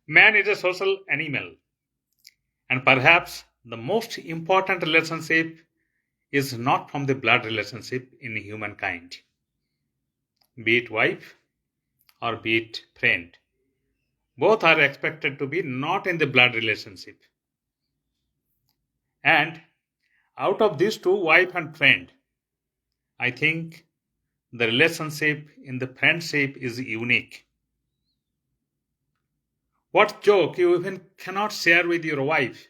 Man is a social animal, and perhaps the most important relationship is not from the blood relationship in humankind, be it wife or be it friend. Both are expected to be not in the blood relationship. And out of these two, wife and friend, I think the relationship in the friendship is unique. What joke you even cannot share with your wife,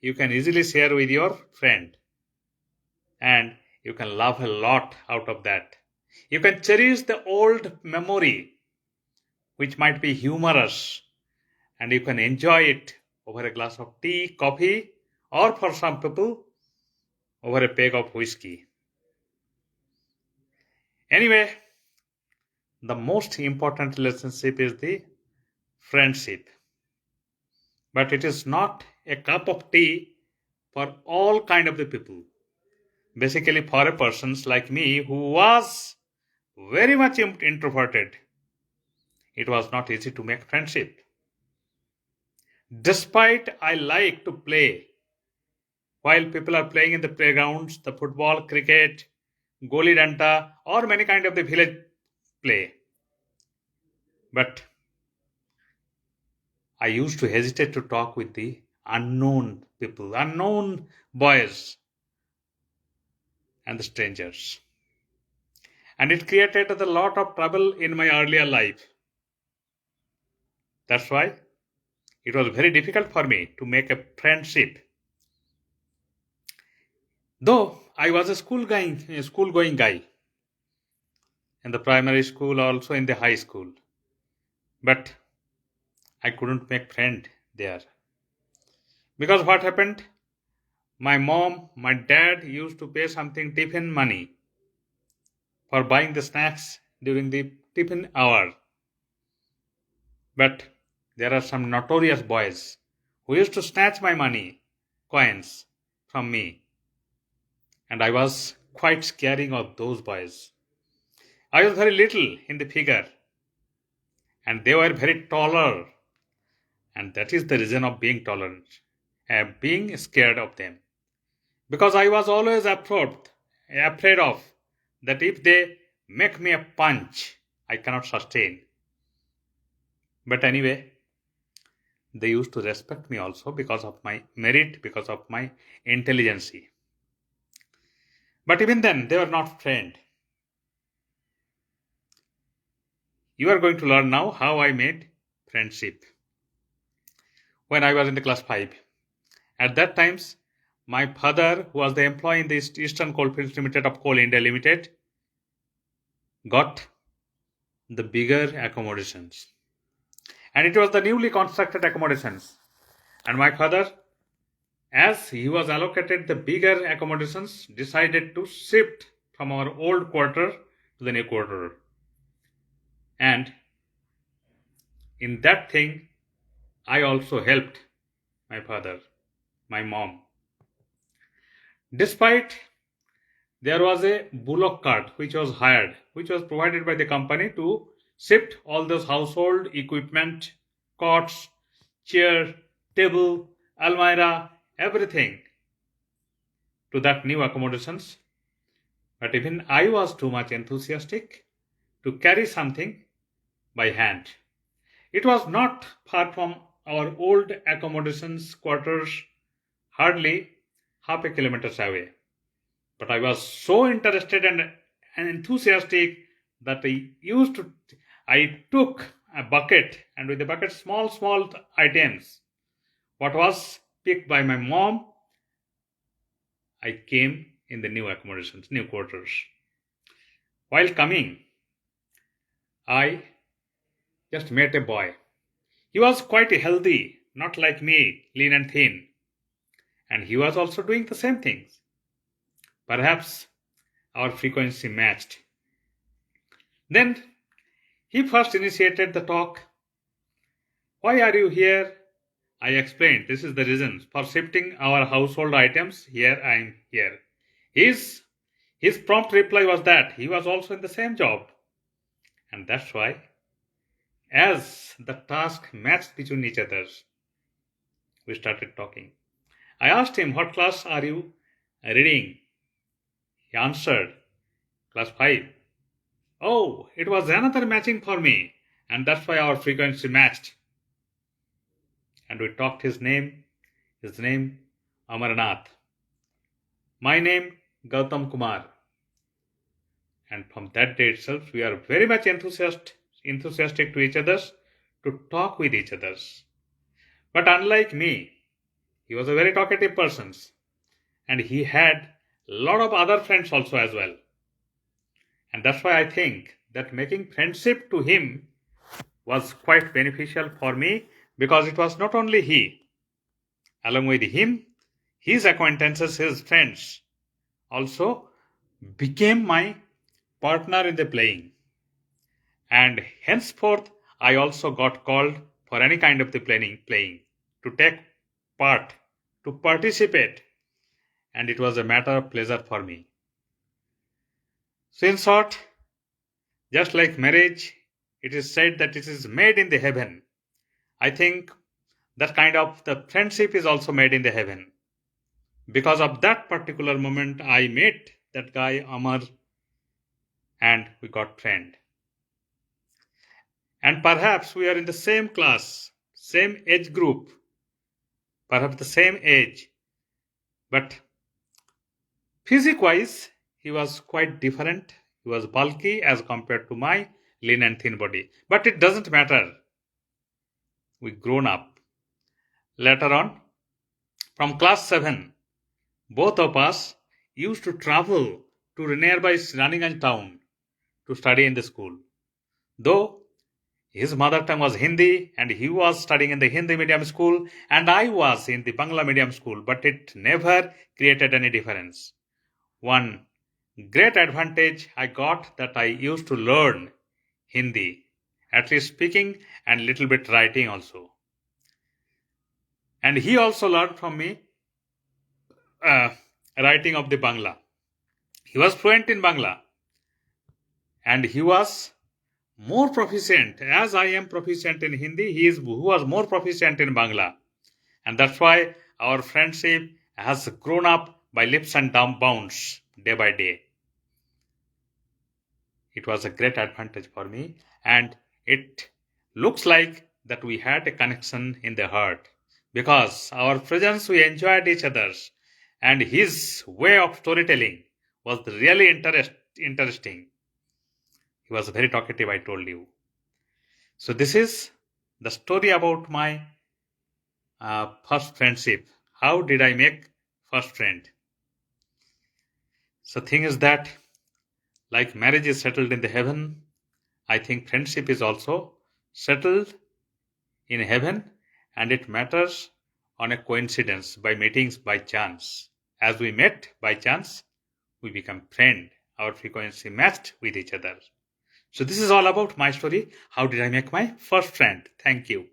you can easily share with your friend. And you can laugh a lot out of that. You can cherish the old memory, which might be humorous, and you can enjoy it over a glass of tea, coffee, or for some people, over a peg of whiskey. Anyway, the most important relationship is the friendship. But it is not a cup of tea for all kind of the people. Basically, for a persons like me who was very much introverted, it was not easy to make friendship. Despite I like to play, while people are playing in the playgrounds, the football, cricket, goli danta, or many kind of the village play. But I used to hesitate to talk with the unknown people, unknown boys and the strangers. And it created a lot of trouble in my earlier life. That's why it was very difficult for me to make a friendship. Though I was a school-going guy in the primary school, also in the high school. But I couldn't make friend there. Because what happened? My mom, my dad used to pay something tiffin money for buying the snacks during the tiffin hour. But there are some notorious boys who used to snatch my money, coins, from me. And I was quite scaring of those boys. I was very little in the figure, and they were very taller. And that is the reason of being tolerant, being scared of them. Because I was always afraid of that if they make me a punch, I cannot sustain. But anyway, they used to respect me also because of my merit, because of my intelligence. But even then, they were not friend. You are going to learn now how I made friendship. When I was in the class 5, at that times, my father, who was the employee in the Eastern Coalfields Limited of Coal India Limited, got the bigger accommodations. And it was the newly constructed accommodations. And my father, as he was allocated the bigger accommodations, decided to shift from our old quarter to the new quarter. And in that thing, I also helped my father, my mom. Despite there was a bullock cart which was hired, which was provided by the company to shift all those household equipment, cots, chair, table, almirah, everything to that new accommodations. But even I was too much enthusiastic to carry something by hand. It was not far from our old accommodations quarters, hardly half a kilometer away. But I was so interested and enthusiastic that I took a bucket, and with the bucket, small items. What was picked by my mom, I came in the new accommodations, new quarters. While coming, I just met a boy. He was quite healthy, not like me, lean and thin. And he was also doing the same things. Perhaps our frequency matched. Then he first initiated the talk. Why are you here? I explained, this is the reason for shifting our household items. Here I am here. His prompt reply was that he was also in the same job. And that's why As the task matched between each other, we started talking. I asked him, "What class are you reading?" He answered, "Class 5." Oh, it was another matching for me, and that's why our frequency matched. And we talked his name Amarnath. My name, Gautam Kumar. And from that day itself, we are very much enthusiastic to each other, to talk with each other. But unlike me, he was a very talkative person, and he had a lot of other friends also as well. And that's why I think that making friendship to him was quite beneficial for me, because it was not only he. Along with him, his acquaintances, his friends also became my partner in the playing. And henceforth, I also got called for any kind of the playing, to take part, to participate, and it was a matter of pleasure for me. So in short, just like marriage, it is said that it is made in the heaven. I think that kind of the friendship is also made in the heaven. Because of that particular moment, I met that guy Amar, and we got friend. And perhaps we are in the same class, same age group, perhaps the same age, but physique-wise, he was quite different. He was bulky as compared to my lean and thin body. But it doesn't matter. We grown up. Later on, from class 7, both of us used to travel to the nearby Raniganj town to study in the school. Though his mother tongue was Hindi and he was studying in the Hindi medium school and I was in the Bangla medium school, but it never created any difference. One great advantage I got that I used to learn Hindi, at least speaking and little bit writing also. And he also learned from me writing of the Bangla. He was fluent in Bangla and he was more proficient. As I am proficient in Hindi, he was more proficient in Bangla. And that's why our friendship has grown up by leaps and bounds day by day. It was a great advantage for me, and it looks like that we had a connection in the heart, because our presence, we enjoyed each other's, and his way of storytelling was really interesting. He was very talkative, I told you. So this is the story about my first friendship. How did I make first friend? So thing is that, like marriage is settled in the heaven, I think friendship is also settled in heaven, and it matters on a coincidence, by meetings by chance. As we met by chance, we become friend. Our frequency matched with each other. So this is all about my story. How did I make my first friend? Thank you.